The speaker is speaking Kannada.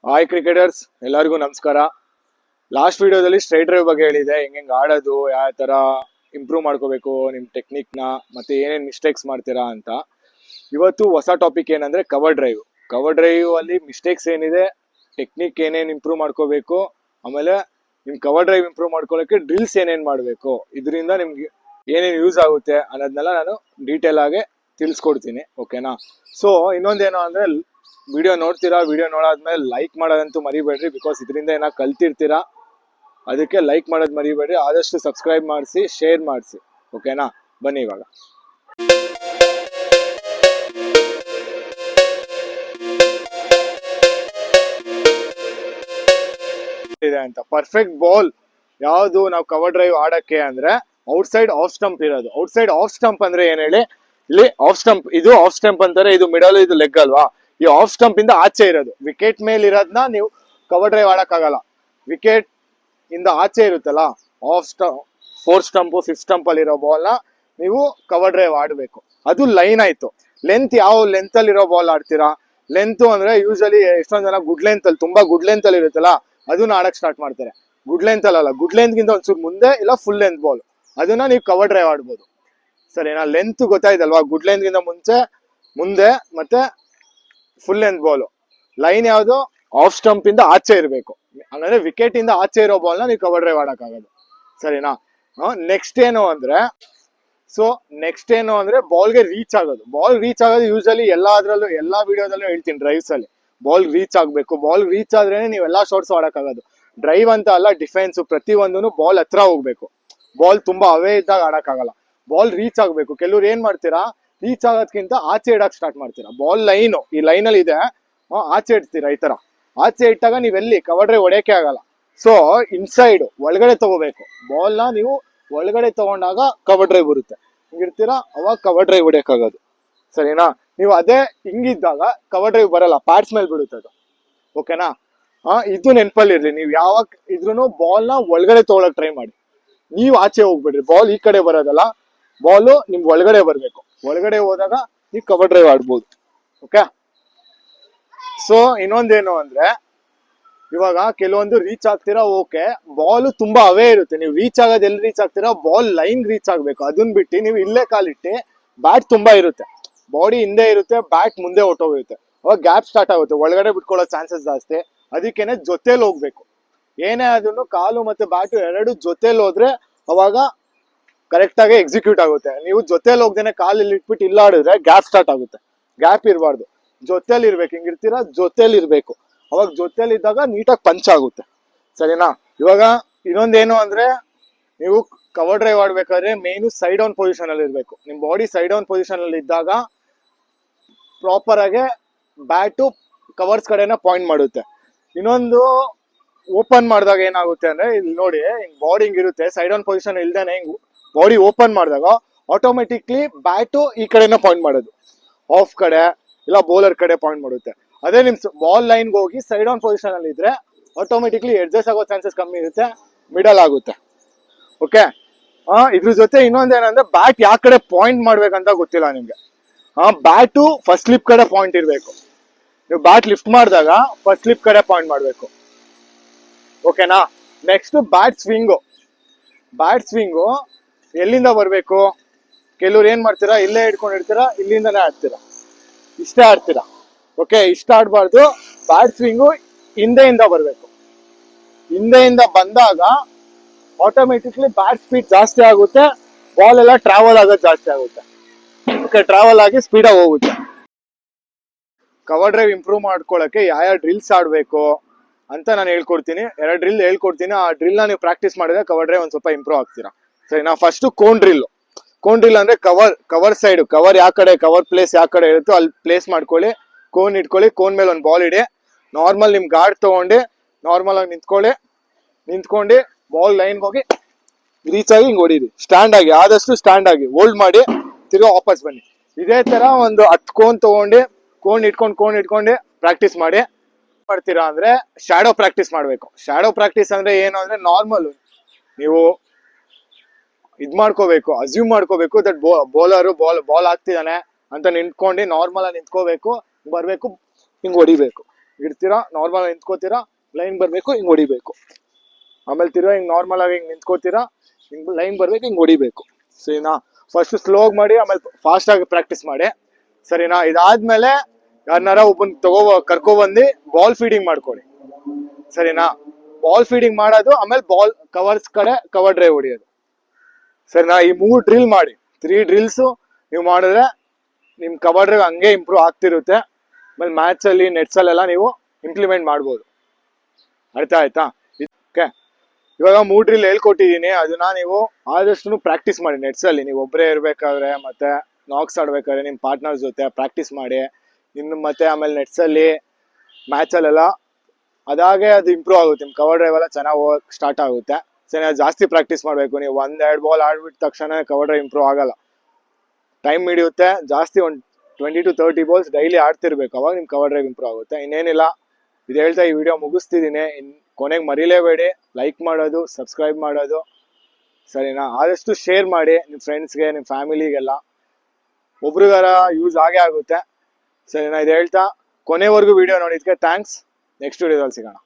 ಹಾಯ್ ಕ್ರಿಕೆಟರ್ಸ್, ಎಲ್ಲರಿಗೂ ನಮಸ್ಕಾರ. ಲಾಸ್ಟ್ ವಿಡಿಯೋದಲ್ಲಿ ಸ್ಟ್ರೈಟ್ ಡ್ರೈವ್ ಬಗ್ಗೆ ಹೇಳಿದೆ, ಹೆಂಗೆ ಆಡೋದು, ಯಾವ ಥರ ಇಂಪ್ರೂವ್ ಮಾಡ್ಕೋಬೇಕು ನಿಮ್ಮ ಟೆಕ್ನಿಕ್ನ, ಮತ್ತೆ ಏನೇನು ಮಿಸ್ಟೇಕ್ಸ್ ಮಾಡ್ತೀರಾ ಅಂತ. ಇವತ್ತು ಹೊಸ ಟಾಪಿಕ್ ಏನಂದ್ರೆ ಕವರ್ ಡ್ರೈವ್. ಕವರ್ ಡ್ರೈವ್ ಅಲ್ಲಿ ಮಿಸ್ಟೇಕ್ಸ್ ಏನಿದೆ, ಟೆಕ್ನಿಕ್ ಏನೇನು ಇಂಪ್ರೂವ್ ಮಾಡ್ಕೋಬೇಕು, ಆಮೇಲೆ ನಿಮ್ ಕವರ್ ಡ್ರೈವ್ ಇಂಪ್ರೂವ್ ಮಾಡ್ಕೊಳ್ಳೋಕೆ ಡ್ರಿಲ್ಸ್ ಏನೇನು ಮಾಡಬೇಕು, ಇದರಿಂದ ನಿಮ್ಗೆ ಏನೇನು ಯೂಸ್ ಆಗುತ್ತೆ ಅನ್ನೋದನ್ನೆಲ್ಲ ನಾನು ಡೀಟೇಲ್ ಆಗಿ ತಿಳಿಸ್ಕೊಡ್ತೀನಿ. ಓಕೆನಾ? ಸೊ ಇನ್ನೊಂದೇನು ಅಂದ್ರೆ ವಿಡಿಯೋ ನೋಡ್ತೀರಾ, ವಿಡಿಯೋ ನೋಡಾದ್ಮೇಲೆ ಲೈಕ್ ಮಾಡೋದಂತೂ ಮರಿಬೇಡ್ರಿ, ಬಿಕಾಸ್ ಇದರಿಂದ ಏನೋ ಕಲ್ತಿರ್ತೀರಾ. ಅದಕ್ಕೆ ಲೈಕ್ ಮಾಡೋದು ಮರಿಬೇಡ್ರಿ, ಆದಷ್ಟು ಸಬ್ಸ್ಕ್ರೈಬ್ ಮಾಡಿಸಿ, ಶೇರ್ ಮಾಡಿಸಿ. ಓಕೆನಾ? ಬನ್ನಿ ಇವಾಗ ಇದೆ ಅಂತ. ಪರ್ಫೆಕ್ಟ್ ಬಾಲ್ ಯಾವುದು ನಾವು ಕವರ್ ಡ್ರೈವ್ ಆಡಕ್ಕೆ ಅಂದ್ರೆ ಔಟ್ ಸೈಡ್ ಆಫ್ ಸ್ಟಂಪ್ ಇರೋದು. ಔಟ್ ಸೈಡ್ ಆಫ್ ಸ್ಟಂಪ್ ಅಂದ್ರೆ ಏನ್ ಹೇಳಿ, ಇಲ್ಲಿ ಆಫ್ ಸ್ಟಂಪ್, ಇದು ಆಫ್ ಸ್ಟಂಪ್ ಅಂತಾರೆ, ಇದು ಮಿಡಲ್, ಇದು ಲೆಗ್ ಅಲ್ವಾ. ಈ ಆಫ್ ಸ್ಟಂಪ್ ಇಂದ ಆಚೆ ಇರೋದು, ವಿಕೆಟ್ ಮೇಲೆ ಇರೋದನ್ನ ನೀವು ಕವರ್ ಡ್ರೈವ್ ಆಡಕ್ ಆಗಲ್ಲ. ವಿಕೆಟ್ ಇಂದ ಆಚೆ ಇರುತ್ತಲ್ಲ of stump, fourth stump, fifth stump ಅಲ್ಲಿ ಇರೋ ಬಾಲ್ ನ ನೀವು ಕವರ್ ಡ್ರೈವ್ ಆಡ್ಬೇಕು. ಅದು ಲೈನ್ ಆಯ್ತು. ಲೆಂತ್ ಯಾವ ಲೆಂತ್ ಅಲ್ಲಿ ಇರೋ ಬಾಲ್ ಆಡ್ತೀರಾ? ಲೆಂತ್ ಅಂದ್ರೆ ಯೂಶಲಿ ಎಷ್ಟೊಂದ್ ಜನ ಗುಡ್ ಲೆಂತ್ ಅಲ್ಲಿ, ತುಂಬಾ ಗುಡ್ ಲೆಂತ್ ಅಲ್ಲಿ ಇರುತ್ತಲ್ಲ, ಅದನ್ನ ಆಡಕ್ ಸ್ಟಾರ್ಟ್ ಮಾಡ್ತಾರೆ. ಗುಡ್ ಲೆಂತ್ ಅಲ್ಲ, ಗುಡ್ ಲೆಂತ್ ಗಿಂತ ಒಂಚೂರು ಮುಂದೆ ಇಲ್ಲ ಫುಲ್ ಲೆಂತ್ ಬಾಲ್, ಅದನ್ನ ನೀವು ಕವರ್ ಡ್ರೈವ್ ಆಡ್ಬೋದು. ಸರಿನಾ? ಲೆಂತ್ ಗೊತ್ತಾಯ್ತಲ್ವಾ? ಗುಡ್ ಲೆಂತ್ ಗಿಂತ ಮುಂದೆ ಮತ್ತೆ ಫುಲ್ ಲೆಂತ್ ಬಾಲ್. ಲೈನ್ ಯಾವುದು? ಆಫ್ ಸ್ಟಂಪ್ ಇಂದ ಆಚೆ ಇರಬೇಕು. ಅಂದ್ರೆ ವಿಕೆಟ್ ಇಂದ ಆಚೆ ಇರೋ ಬಾಲ್ ನ ನೀವು ಕವರ್ ಡ್ರೈವ್ ಆಡಕ್ ಆಗೋದು. ಸರಿನಾ? ನೆಕ್ಸ್ಟ್ ಏನು ಅಂದ್ರೆ ಬಾಲ್ಗೆ ರೀಚ್ ಆಗೋದು. ಬಾಲ್ ರೀಚ್ ಆಗೋದು ಯೂಶಲಿ ಎಲ್ಲಾದ್ರಲ್ಲೂ, ಎಲ್ಲಾ ವಿಡಿಯೋದಲ್ಲೂ ಹೇಳ್ತೀನಿ, ಡ್ರೈವ್ಸ್ ಅಲ್ಲಿ ಬಾಲ್ ರೀಚ್ ಆಗ್ಬೇಕು. ಬಾಲ್ ರೀಚ್ ಆದ್ರೇನೆ ನೀವು ಎಲ್ಲಾ ಶಾಟ್ಸ್ ಆಡಕ್ ಆಗೋದು. ಡ್ರೈವ್ ಅಂತ ಅಲ್ಲ, ಡಿಫೆನ್ಸ್ ಪ್ರತಿ ಒಂದೂ ಬಾಲ್ ಹತ್ರ ಹೋಗ್ಬೇಕು. ಬಾಲ್ ತುಂಬಾ ಅವೇ ಇದ್ದಾಗ ಆಡಕ್ ಆಗಲ್ಲ. ಬಾಲ್ ರೀಚ್ ಆಗ್ಬೇಕು. ಕೆಲವ್ರು ಏನ್ ಮಾಡ್ತೀರಾ, ರೀಚ್ ಆಗೋದ್ಕಿಂತ ಆಚೆ ಇಡಕ್ ಸ್ಟಾರ್ಟ್ ಮಾಡ್ತೀರಾ. ಬಾಲ್ ಲೈನ್ ಈ ಲೈನ್ ಅಲ್ಲಿ ಇದೆ, ಆಚೆ ಇಡ್ತೀರಾ. ಈ ತರ ಆಚೆ ಇಟ್ಟಾಗ ನೀವೆಲ್ಲಿ ಕವರ್ ಡ್ರೈವ್ ಹೊಡೆಯಕ್ಕೆ ಆಗಲ್ಲ. ಸೊ ಇನ್ಸೈಡ್ ಒಳಗಡೆ ತಗೋಬೇಕು. ಬಾಲ್ ನ ನೀವು ಒಳಗಡೆ ತಗೊಂಡಾಗ ಕವರ್ ಡ್ರೈವ್ ಬರುತ್ತೆ. ಹಿಂಗಿರ್ತೀರಾ, ಅವಾಗ ಕವರ್ ಡ್ರೈವ್ ಹೊಡೆಯಕ್ಕಾಗೋದು. ಸರಿನಾ? ನೀವು ಅದೇ ಹಿಂಗಿದ್ದಾಗ ಕವರ್ ಡ್ರೈವ್ ಬರಲ್ಲ, ಪ್ಯಾಡ್ಸ್ ಮೇಲೆ ಬಿಡುತ್ತೆ ಅದು. ಓಕೆನಾ? ಇದು ನೆನಪಲ್ಲಿರ್ಲಿ. ನೀವು ಯಾವಾಗ ಇದ್ರೂ ಬಾಲ್ ನ ಒಳಗಡೆ ತಗೊಳಕ್ ಟ್ರೈ ಮಾಡಿ. ನೀವು ಆಚೆ ಹೋಗ್ಬಿಡ್ರಿ. ಬಾಲ್ ಈ ಕಡೆ ಬರೋದಲ್ಲ, ಬಾಲು ನಿಮ್ಗೆ ಒಳಗಡೆ ಬರ್ಬೇಕು. ಒಳಗಡೆ ಹೋದಾಗ ನೀವು ಕವರ್ ಡ್ರೈವ್ ಆಡ್ಬೋದು. ಓಕೆ? ಸೊ ಇನ್ನೊಂದೇನು ಅಂದ್ರೆ, ಇವಾಗ ಕೆಲವೊಂದು ರೀಚ್ ಆಗ್ತೀರಾ, ಓಕೆ, ಬಾಲ್ ತುಂಬಾ ಅವೇ ಇರುತ್ತೆ. ನೀವು ರೀಚ್ ಆಗೋದು ಎಲ್ಲಿ ರೀಚ್ ಆಗ್ತೀರಾ, ಬಾಲ್ ಲೈನ್ ರೀಚ್ ಆಗ್ಬೇಕು. ಅದನ್ನ ಬಿಟ್ಟು ನೀವು ಇಲ್ಲೇ ಕಾಲಿಟ್ಟು, ಬ್ಯಾಟ್ ತುಂಬಾ ಇರುತ್ತೆ, ಬಾಡಿ ಹಿಂದೆ ಇರುತ್ತೆ, ಬ್ಯಾಟ್ ಮುಂದೆ ಹೊಟ್ಟೋಗಿರುತ್ತೆ. ಅವಾಗ ಗ್ಯಾಪ್ ಸ್ಟಾರ್ಟ್ ಆಗುತ್ತೆ, ಒಳಗಡೆ ಬಿಟ್ಕೊಳ್ಳೋ ಚಾನ್ಸಸ್ ಜಾಸ್ತಿ. ಅದಕ್ಕೇನೆ ಜೊತೆಲಿ ಹೋಗ್ಬೇಕು. ಏನೇ ಅದನ್ನು ಕಾಲು ಮತ್ತೆ ಬ್ಯಾಟು ಎರಡು ಜೊತೆಲಿ ಹೋದ್ರೆ ಅವಾಗ ಕರೆಕ್ಟ್ ಆಗಿ ಎಕ್ಸಿಕ್ಯೂಟ್ ಆಗುತ್ತೆ. ನೀವು ಜೊತೆಲಿ ಹೋಗ್ದೇನೆ ಕಾಲಲ್ಲಿ ಇಟ್ಬಿಟ್ಟು ಇಲ್ಲ ಆಡಿದ್ರೆ ಗ್ಯಾಪ್ ಸ್ಟಾರ್ಟ್ ಆಗುತ್ತೆ. ಗ್ಯಾಪ್ ಇರಬಾರ್ದು, ಜೊತೆಲಿ ಇರ್ಬೇಕು. ಹಿಂಗಿರ್ತೀರಾ, ಜೊತೆಲಿ ಇರ್ಬೇಕು. ಅವಾಗ ಜೊತೆಲಿ ಇದ್ದಾಗ ನೀಟಾಗಿ ಪಂಚ್ ಆಗುತ್ತೆ. ಸರಿನಾ? ಇವಾಗ ಇನ್ನೊಂದೇನು ಅಂದ್ರೆ, ನೀವು ಕವರ್ ಡ್ರೈವ್ ಆಡ್ಬೇಕಾದ್ರೆ ಮೇನು ಸೈಡ್ ಆನ್ ಪೊಸಿಷನ್ ಅಲ್ಲಿ ಇರ್ಬೇಕು. ನಿಮ್ ಬಾಡಿ ಸೈಡ್ ಆನ್ ಪೊಸಿಷನ್ ಅಲ್ಲಿ ಇದ್ದಾಗ ಪ್ರಾಪರ್ ಆಗಿ ಬ್ಯಾಟು ಕವರ್ಸ್ ಕಡೆನ ಪಾಯಿಂಟ್ ಮಾಡುತ್ತೆ. ಇನ್ನೊಂದು, ಓಪನ್ ಮಾಡಿದಾಗ ಏನಾಗುತ್ತೆ ಅಂದ್ರೆ, ಇಲ್ಲಿ ನೋಡಿ, ಹಿಂಗ್ ಬಾಡಿ ಹಿಂಗಿರುತ್ತೆ, ಸೈಡ್ ಆನ್ ಪೊಸಿಷನ್ ಇಲ್ದೇನೆ ಹಿಂಗ್ ಬಾಡಿ ಓಪನ್ ಮಾಡಿದಾಗ ಆಟೋಮೆಟಿಕ್ಲಿ ಬ್ಯಾಟು ಈ ಕಡೆನ ಪಾಯಿಂಟ್ ಮಾಡೋದು, ಆಫ್ ಕಡೆ ಇಲ್ಲ ಬೌಲರ್ ಕಡೆ ಪಾಯಿಂಟ್ ಮಾಡುತ್ತೆ. ಅದೇ ನಿಮ್ ಬಾಲ್ ಲೈನ್ಗೆ ಹೋಗಿ ಸೈಡ್ ಆನ್ ಪೊಸಿಷನ್ ಅಲ್ಲಿ ಇದ್ರೆ ಆಟೋಮೆಟಿಕ್ಲಿ ಅಡ್ಜಸ್ಟ್ ಆಗೋ ಚಾನ್ಸಸ್ ಕಮ್ಮಿ ಇರುತ್ತೆ, ಮಿಡಲ್ ಆಗುತ್ತೆ. ಓಕೆ? ಇದ್ರ ಜೊತೆ ಇನ್ನೊಂದೇನಂದ್ರೆ, ಬ್ಯಾಟ್ ಯಾವ ಕಡೆ ಪಾಯಿಂಟ್ ಮಾಡ್ಬೇಕಂತ ಗೊತ್ತಿಲ್ಲ ನಿಮ್ಗೆ. ಬ್ಯಾಟು ಫಸ್ಟ್ ಸ್ಲಿಪ್ ಕಡೆ ಪಾಯಿಂಟ್ ಇರಬೇಕು. ನೀವು ಬ್ಯಾಟ್ ಲಿಫ್ಟ್ ಮಾಡಿದಾಗ ಫಸ್ಟ್ ಸ್ಲಿಪ್ ಕಡೆ ಪಾಯಿಂಟ್ ಮಾಡಬೇಕು. ಓಕೆನಾ? Next bat swing. Bat swing ಎಲ್ಲಿಂದ ಬರಬೇಕು? ಕೆಲವ್ರು ಏನ್ ಮಾಡ್ತೀರಾ, ಇಲ್ಲೇ ಇಟ್ಕೊಂಡಿರ್ತೀರಾ, ಇಲ್ಲಿಂದನೇ ಆಡ್ತೀರಾ, ಇಷ್ಟೇ ಆಡ್ತೀರಾ. ಓಕೆ? ಇಷ್ಟ ಆಡ್ಬಾರ್ದು. ಬ್ಯಾಟ್ ಸ್ವಿಂಗು ಹಿಂದೆಯಿಂದ ಬರಬೇಕು. ಹಿಂದೆಯಿಂದ ಬಂದಾಗ ಆಟೋಮೆಟಿಕ್ಲಿ ಬ್ಯಾಟ್ ಸ್ಪೀಡ್ ಜಾಸ್ತಿ ಆಗುತ್ತೆ, ಬಾಲ್ ಎಲ್ಲ ಟ್ರಾವೆಲ್ ಆಗೋದು ಜಾಸ್ತಿ ಆಗುತ್ತೆ. ಓಕೆ? ಟ್ರಾವೆಲ್ ಆಗಿ ಸ್ಪೀಡಾಗಿ ಹೋಗುತ್ತೆ. ಕವರ್ ಡ್ರೈವ್ ಇಂಪ್ರೂವ್ ಮಾಡ್ಕೊಳ್ಳೋಕೆ ಯಾವ ಡ್ರಿಲ್ಸ್ ಆಡಬೇಕು ಅಂತ ನಾನು ಹೇಳ್ಕೊಡ್ತೀನಿ. 2 ಡ್ರಿಲ್ ಹೇಳ್ಕೊಡ್ತೀನಿ. ಆ ಡ್ರಿಲ್ ನ ನೀವು ಪ್ರಾಕ್ಟೀಸ್ ಮಾಡಿದ್ರೆ ಕವರ್ ಡ್ರೈವ್ ಒಂದ್ ಸ್ವಲ್ಪ ಇಂಪ್ರೂವ್ ಆಗ್ತೀರಾ. ಸರಿ, ನಾ first cone drill. Cone drill ಅಂದ್ರೆ ಕವರ್ ಸೈಡ್, ಕವರ್ ಯಾವ ಕಡೆ, ಕವರ್ ಪ್ಲೇಸ್ ಯಾವ ಕಡೆ ಇರುತ್ತೋ ಅಲ್ಲಿ ಪ್ಲೇಸ್ ಮಾಡ್ಕೊಳ್ಳಿ. ಕೋನ್ ಇಟ್ಕೊಳ್ಳಿ, ಕೋನ್ ಮೇಲೆ ಒಂದು ಬಾಲ್ ಇಡಿ. ನಾರ್ಮಲ್ ನಿಮ್ ಗಾರ್ಡ್ ತಗೊಂಡು ನಾರ್ಮಲ್ ಆಗಿ ನಿಂತ್ಕೊಂಡು ಬಾಲ್ ಲೈನ್ ಹೋಗಿ ರೀಚ್ ಆಗಿ ಹಿಂಗ್ ಹೊಡೀರಿ. ಸ್ಟ್ಯಾಂಡ್ ಆಗಿ, ಆದಷ್ಟು ಸ್ಟ್ಯಾಂಡ್ ಆಗಿ ಹೋಲ್ಡ್ ಮಾಡಿ, ತಿರ್ಗಾ ವಾಪಸ್ ಬನ್ನಿ. ಇದೇ ತರ ಒಂದು 10 ಕೋನ್ ತಗೊಂಡು ಕೋನ್ ಇಟ್ಕೊಂಡು ಪ್ರಾಕ್ಟೀಸ್ ಮಾಡ್ತೀರಾ ಅಂದ್ರೆ ಶಾಡೋ ಪ್ರಾಕ್ಟೀಸ್ ಮಾಡ್ಬೇಕು. ಶಾಡೋ ಪ್ರಾಕ್ಟೀಸ್ ಅಂದ್ರೆ ಏನು ಅಂದ್ರೆ, ನಾರ್ಮಲ್ ನೀವು ಮಾಡ್ಕೋಬೇಕು, ಅಸ್ಯೂಮ್ ಮಾಡ್ಕೋಬೇಕು ದಟ್ ಬೌಲರ್ ಬಾಲ್ ಆಗ್ತಿದ್ದಾನೆ ಅಂತ ನಿಂತ್ಕೊಂಡು ನಾರ್ಮಲ್ ಆಗಿ ನಿಂತ್ಕೋಬೇಕು, ಬರ್ಬೇಕು, ಹಿಂಗ್ ಹೊಡಿಬೇಕು. ಇಡ್ತೀರಾ, ನಾರ್ಮಲ್ ನಿಂತ್ಕೋತೀರಾ, ಲೈನ್ ಬರಬೇಕು, ಹಿಂಗೆ ಹೊಡಿಬೇಕು. ಆಮೇಲೆ ತಿರ್ಗಾ ಹಿಂಗೆ ನಾರ್ಮಲ್ ಆಗಿ ಹಿಂಗೆ ನಿಂತ್ಕೋತೀರಾ, ಹಿಂಗೆ ಲೈನ್ ಬರ್ಬೇಕು, ಹಿಂಗೆ ಹೊಡಿಬೇಕು. ಸರಿನಾ? ಫಸ್ಟ್ ಸ್ಲೋ ಆಗಿ ಮಾಡಿ, ಆಮೇಲೆ ಫಾಸ್ಟ್ ಆಗಿ ಪ್ರಾಕ್ಟೀಸ್ ಮಾಡಿ. ಸರಿನಾ? ಇದಾದ್ಮೇಲೆ ಯಾರನ್ನಾರ ಒಬ್ಬನ್ ಕರ್ಕೊಬಂದು ಬಾಲ್ ಫೀಡಿಂಗ್ ಮಾಡ್ಕೊಳ್ಳಿ. ಸರಿನಾ? ಬಾಲ್ ಫೀಡಿಂಗ್ ಮಾಡೋದು, ಆಮೇಲೆ ಬಾಲ್ ಕವರ್ಸ್ ಕಡೆ ಕವರ್ ಡ್ರೈವ್ ಹೊಡಿಯೋದು. ಸರಿನಾ? ಈ 3 ಡ್ರಿಲ್ ಮಾಡಿ, 3 ಡ್ರಿಲ್ಸ್ ನೀವು ಮಾಡಿದ್ರೆ ನಿಮ್ ಕವರ್ ಡ್ರೈವ್ ಹಂಗೆ ಇಂಪ್ರೂವ್ ಆಗ್ತಿರುತ್ತೆ. ಆಮೇಲೆ ಮ್ಯಾಚ್ ಅಲ್ಲಿ ನೆಟ್ಸ್ ಅಲ್ಲೆಲ್ಲ ನೀವು ಇಂಪ್ಲಿಮೆಂಟ್ ಮಾಡ್ಬೋದು. ಅರ್ಥ ಆಯ್ತಾ? ಓಕೆ, ಇವಾಗ 3 ಡ್ರಿಲ್ ಹೇಳ್ಕೊಟ್ಟಿದೀನಿ, ಅದನ್ನ ನೀವು ಆದಷ್ಟು ಪ್ರಾಕ್ಟೀಸ್ ಮಾಡಿ ನೆಟ್ಸ್ ಅಲ್ಲಿ. ನೀವು ಒಬ್ಬರೇ ಇರ್ಬೇಕಾದ್ರೆ ಮತ್ತೆ ನಾಕ್ಸ್ ಆಡ್ಬೇಕಾದ್ರೆ ನಿಮ್ ಪಾರ್ಟ್ನರ್ ಜೊತೆ ಪ್ರಾಕ್ಟೀಸ್ ಮಾಡಿ. ಇನ್ನು ಮತ್ತೆ ಆಮೇಲೆ ನೆಟ್ಸ್ ಅಲ್ಲಿ ಮ್ಯಾಚ್ ಅಲ್ಲೆಲ್ಲ ಅದಾಗೆ ಅದು ಇಂಪ್ರೂವ್ ಆಗುತ್ತೆ. ನಿಮ್ ಕವರ್ ಡ್ರೈವ್ ಎಲ್ಲ ಚೆನ್ನಾಗಿ ಹೋಗಕ್ ಸ್ಟಾರ್ಟ್ ಆಗುತ್ತೆ. ಸರಿ, ಜಾಸ್ತಿ ಪ್ರಾಕ್ಟೀಸ್ ಮಾಡಬೇಕು. ನೀವು 1-2 ಬಾಲ್ ಆಡ್ಬಿಟ್ಟ ತಕ್ಷಣ ಕವರ್ ಡ್ರೈವ್ ಇಂಪ್ರೂವ್ ಆಗಲ್ಲ, ಟೈಮ್ ಹಿಡಿಯುತ್ತೆ ಜಾಸ್ತಿ. ಒಂದು 20 to 30 ಬಾಲ್ಸ್ ಡೈಲಿ ಆಡ್ತಿರ್ಬೇಕು, ಅವಾಗ ನಿಮ್ ಕವರ್ ಡ್ರೈವ್ ಇಂಪ್ರೂವ್ ಆಗುತ್ತೆ. ಇನ್ನೇನಿಲ್ಲ, ಇದು ಹೇಳ್ತಾ ಈ ವಿಡಿಯೋ ಮುಗಿಸ್ತಿದ್ದೀನಿ. ಕೊನೆಗೆ ಮರಿಲೇಬೇಡಿ ಲೈಕ್ ಮಾಡೋದು, ಸಬ್ಸ್ಕ್ರೈಬ್ ಮಾಡೋದು. ಸರಿನಾ? ಆದಷ್ಟು ಶೇರ್ ಮಾಡಿ ನಿಮ್ಮ ಫ್ರೆಂಡ್ಸ್ಗೆ, ನಿಮ್ಮ ಫ್ಯಾಮಿಲಿಗೆಲ್ಲ. ಒಬ್ರಿಗಾರ ಯೂಸ್ ಆಗೇ ಆಗುತ್ತೆ. ಸರಿನಾ? ಇದು ಹೇಳ್ತಾ ಕೊನೆವರೆಗೂ ವಿಡಿಯೋ ನೋಡಿದ್ಕೆ ಥ್ಯಾಂಕ್ಸ್. ನೆಕ್ಸ್ಟ್ ವಿಡಿಯೋದಲ್ಲಿ ಸಿಗೋಣ.